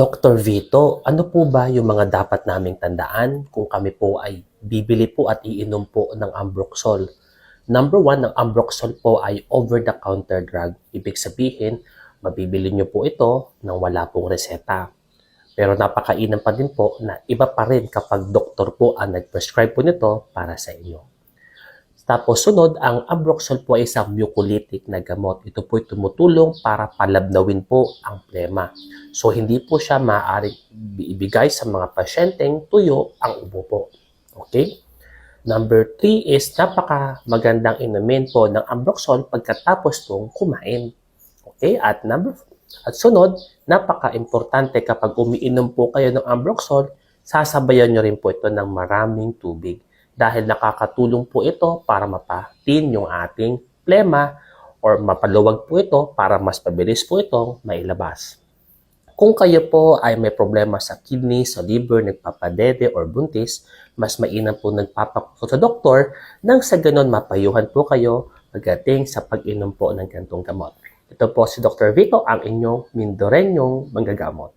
Dr. Vito, ano po ba yung mga dapat naming tandaan kung kami po ay bibili po at iinom po ng Ambroxol? Number one, ang Ambroxol po ay over-the-counter drug. Ibig sabihin, mabibili nyo po ito nang wala pong reseta. Pero napakainan pa din po na iba pa rin kapag doktor po ang nag-prescribe po nito para sa inyo. Tapos sunod, ang Ambroxol po ay isang mucolytic na gamot. Ito po ay tumutulong para palabnawin po ang plema. So hindi po siya maaaring ibigay sa mga pasyenteng tuyo ang ubo po. Okay? Number 3 is napaka magandang inumin po ng Ambroxol pagkatapos pong kumain. Okay? At sunod, napaka-importante kapag umiinom po kayo ng Ambroxol, sasabayan nyo rin po ito ng maraming tubig. Dahil nakakatulong po ito para mapatin yung ating plema or mapaluwag po ito para mas pabilis po itong mailabas. Kung kayo po ay may problema sa kidney, sa liver, nagpapadede or buntis, mas mainam po nagpapakonsulta sa doktor nang sa ganon mapayuhan po kayo pagdating sa pag-inom po ng ganitong gamot. Ito po si Dr. Vito, ang inyong Mindoreñong manggagamot.